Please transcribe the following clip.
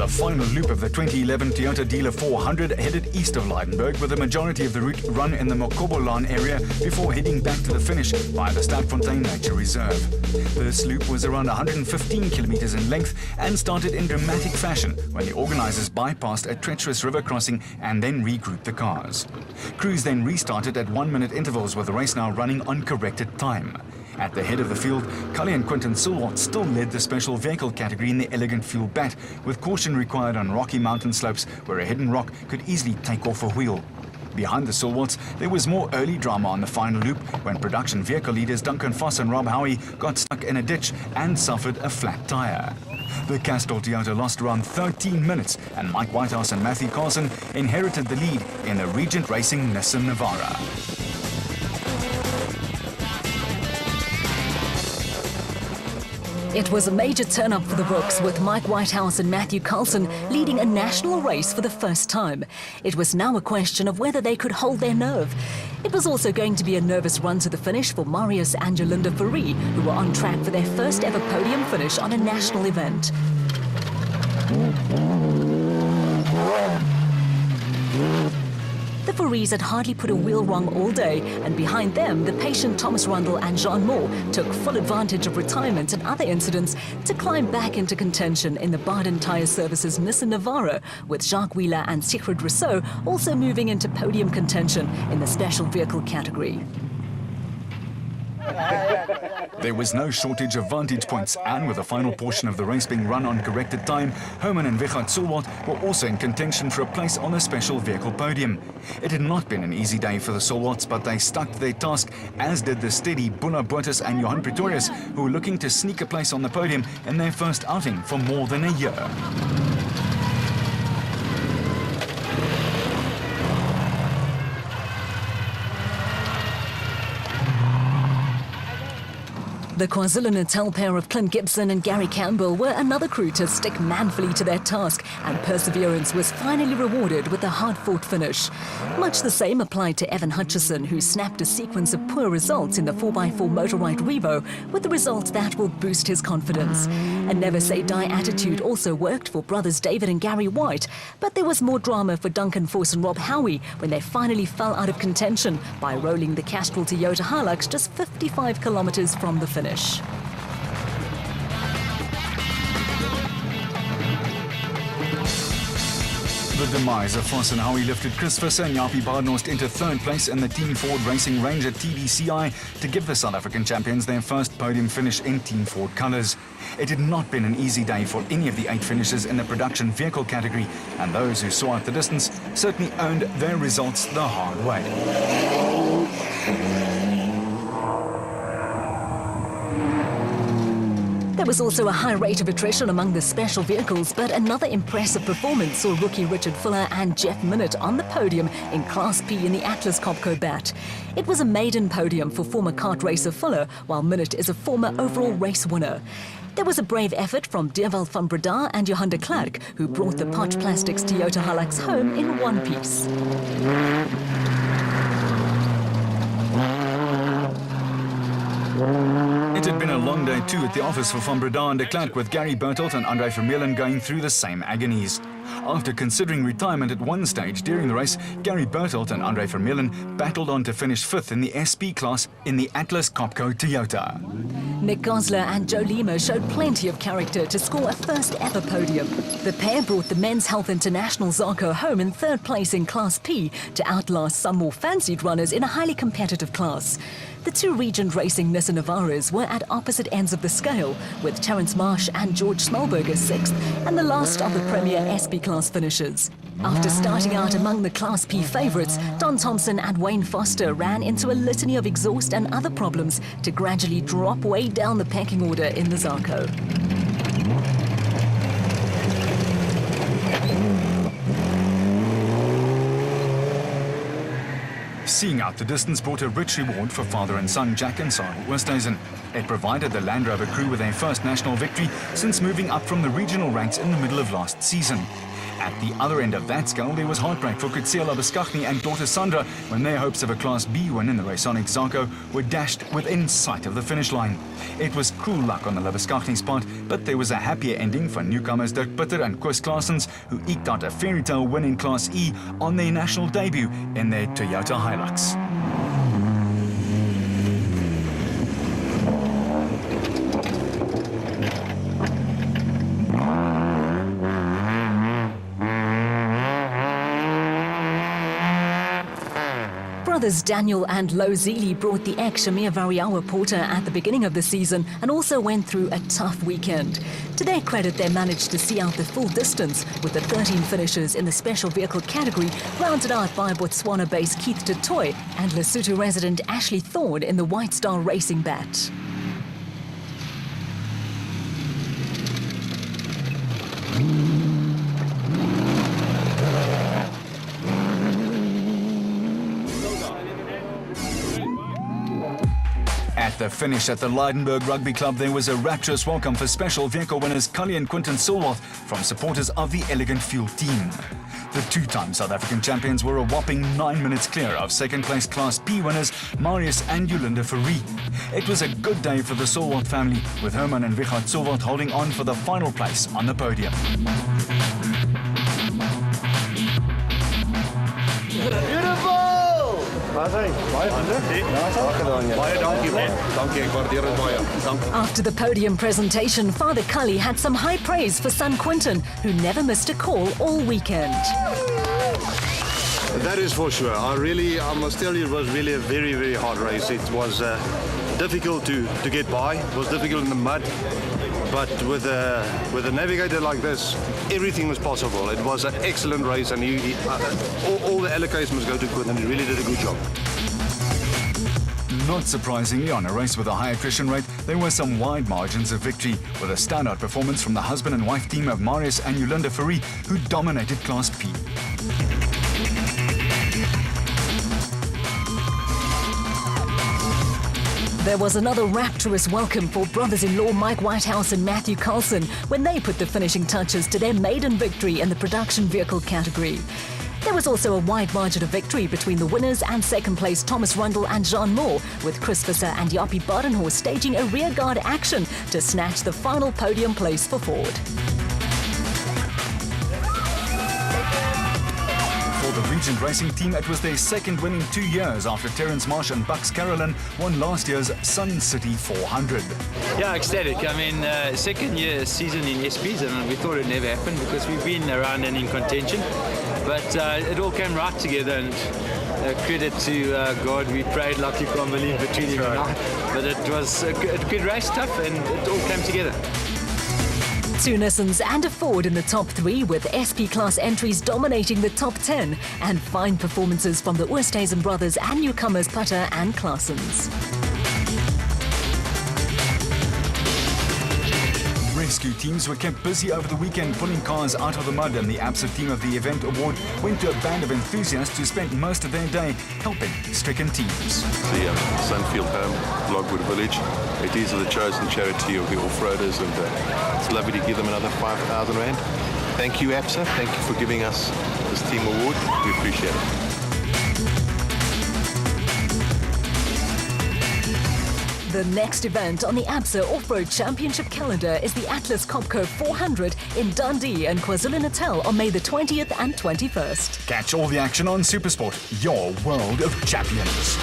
The final loop of the 2011 Toyota Dealer 400 headed east of Leidenburg, with the majority of the route run in the Mokobolan area before heading back to the finish via the Stadfontein Nature Reserve. This loop was around 115 kilometers in length and started in dramatic fashion when the organizers bypassed a treacherous river crossing and then regrouped the cars. Crews then restarted at 1-minute intervals, with the race now running on corrected time. At the head of the field, Cully and Quinton Silwart still led the special vehicle category in the Elegant Fuel Bat, with caution required on rocky mountain slopes where a hidden rock could easily take off a wheel. Behind the Silwarts, there was more early drama on the final loop when production vehicle leaders Duncan Foss and Rob Howie got stuck in a ditch and suffered a flat tire. The Castrol Toyota lost around 13 minutes, and Mike Whitehouse and Matthew Carlson inherited the lead in the Regent Racing Nissan Navara. It was a major turn-up for the Brooks, with Mike Whitehouse and Matthew Carlson leading a national race for the first time. It was now a question of whether they could hold their nerve. It was also going to be a nervous run to the finish for Marius and Jolinda Fourie, who were on track for their first ever podium finish on a national event. The Fouries had hardly put a wheel wrong all day, and behind them, the patient Thomas Rundle and Jean Moore took full advantage of retirement and other incidents to climb back into contention in the Baden Tyre Services Nissan Navara, with Jacques Wheeler and Sigrid Rousseau also moving into podium contention in the special vehicle category. There was no shortage of vantage points, and with the final portion of the race being run on corrected time, Herman and Wichard Silwart were also in contention for a place on the special vehicle podium. It had not been an easy day for the Silwarts, but they stuck to their task, as did the steady Buna Botas and Johan Pretorius, who were looking to sneak a place on the podium in their first outing for more than a year. The KwaZulu-Natal pair of Clint Gibson and Gary Campbell were another crew to stick manfully to their task, and perseverance was finally rewarded with a hard-fought finish. Much the same applied to Evan Hutchison, who snapped a sequence of poor results in the 4x4 Motorride Revo, with the result that will boost his confidence. A never-say-die attitude also worked for brothers David and Gary White, but there was more drama for Duncan Foss and Rob Howie when they finally fell out of contention by rolling the Castrol Toyota Hilux just 55 kilometers from the finish. The demise of Foss and Howie lifted Chris Visser and Jaapie Badenhorst into third place in the Team Ford Racing Ranger TDCI to give the South African champions their first podium finish in Team Ford colours. It had not been an easy day for any of the 8 finishers in the production vehicle category, and those who saw out the distance certainly earned their results the hard way. There was also a high rate of attrition among the special vehicles, but another impressive performance saw rookie Richard Fuller and Jeff Minnett on the podium in Class P in the Atlas Copco Bat. It was a maiden podium for former kart racer Fuller, while Minnett is a former overall race winner. There was a brave effort from Dewald van Breda and Johan de Klerk, who brought the Potch Plastics Toyota Hilux home in one piece. It had been a long day too at the office for Van Breda and de Klerk, with Gary Bertelt and André Vermeulen going through the same agonies. After considering retirement at one stage during the race, Gary Bertelt and André Vermeulen battled on to finish 5th in the SP class in the Atlas Copco Toyota. Nick Gosler and Joe Lima showed plenty of character to score a first ever podium. The pair brought the Men's Health International Zarco home in 3rd place in Class P to outlast some more fancied runners in a highly competitive class. The 2 Regent Racing Nissan Navaras were at opposite ends of the scale, with Terence Marsh and George Smallberger 6th and the last of the Premier SP class finishers. After starting out among the Class P favourites, Don Thompson and Wayne Foster ran into a litany of exhaust and other problems to gradually drop way down the pecking order in the Zarco. Seeing out the distance brought a rich reward for father and son Jack and Sarah Oosthuizen. It provided the Land Rover crew with their first national victory since moving up from the regional ranks in the middle of last season. At the other end of that scale, there was heartbreak for Coetzee Labuschagne and daughter Sandra when their hopes of a Class B win in the Raconic Zarco were dashed within sight of the finish line. It was cruel luck on the Labuschagne's part, but there was a happier ending for newcomers Dirk Pitter and Koos Claessens, who eked out a fairy tale win in Class E on their national debut in their Toyota Hilux. Brothers Daniel and Lo Zili brought the ex-Shamir Variawa Porter at the beginning of the season and also went through a tough weekend. To their credit, they managed to see out the full distance with the 13 finishers in the special vehicle category, rounded out by Botswana-based Keith du Toit and Lesotho resident Ashley Thorne in the White Star Racing bat. At the finish at the Lydenburg Rugby Club, there was a rapturous welcome for special vehicle winners Cully and Quinton Silworth from supporters of the Elegant Fuel team. The two-time South African champions were a whopping 9 minutes clear of second-place Class B winners Marius and Yolanda Fourie. It was a good day for the Silworth family, with Herman and Richard Silworth holding on for the final place on the podium. After the podium presentation, Father Cully had some high praise for son Quinton, who never missed a call all weekend. That is for sure. I must tell you, it was really a very, very hard race. It was difficult to get by. It was difficult in the mud. But with a navigator like this, everything was possible. It was an excellent race, and all the allocations must go to Quinton. He really did a good job. Not surprisingly, on a race with a high attrition rate, there were some wide margins of victory, with a standout performance from the husband and wife team of Marius and Yolanda Fourie, who dominated Class P. There was another rapturous welcome for brothers-in-law Mike Whitehouse and Matthew Carlson when they put the finishing touches to their maiden victory in the production vehicle category. There was also a wide margin of victory between the winners and second place Thomas Rundle and Jean Moore, with Chris Visser and Jappie Badenhorst staging a rearguard action to snatch the final podium place for Ford. For the Regent Racing team, it was their second win in 2 years after Terence Marsh and Bucks Carolyn won last year's Sun City 400. Yeah, ecstatic. I mean, second year season in SPs, and we thought it never happened because we've been around and in contention. But it all came right together, and credit to God, we prayed like you can't believe between him and I. But it was a good race, tough, and it all came together. 2 Nissans and a Ford in the top 3, with SP class entries dominating the top 10, and fine performances from the Oosthuizen brothers and newcomers Pitter and Claessens. Rescue teams were kept busy over the weekend pulling cars out of the mud, and the ABSA Team of the Event Award went to a band of enthusiasts who spent most of their day helping stricken teams. The Sunfield Home, Logwood Village. It is the chosen charity of the off-roaders, and it's lovely to give them another 5,000 Rand. Thank you, ABSA. Thank you for giving us this team award. We appreciate it. The next event on the ABSA Off-Road Championship calendar is the Atlas Copco 400 in Dundee and KwaZulu-Natal on May the 20th and 21st. Catch all the action on SuperSport, your world of champions.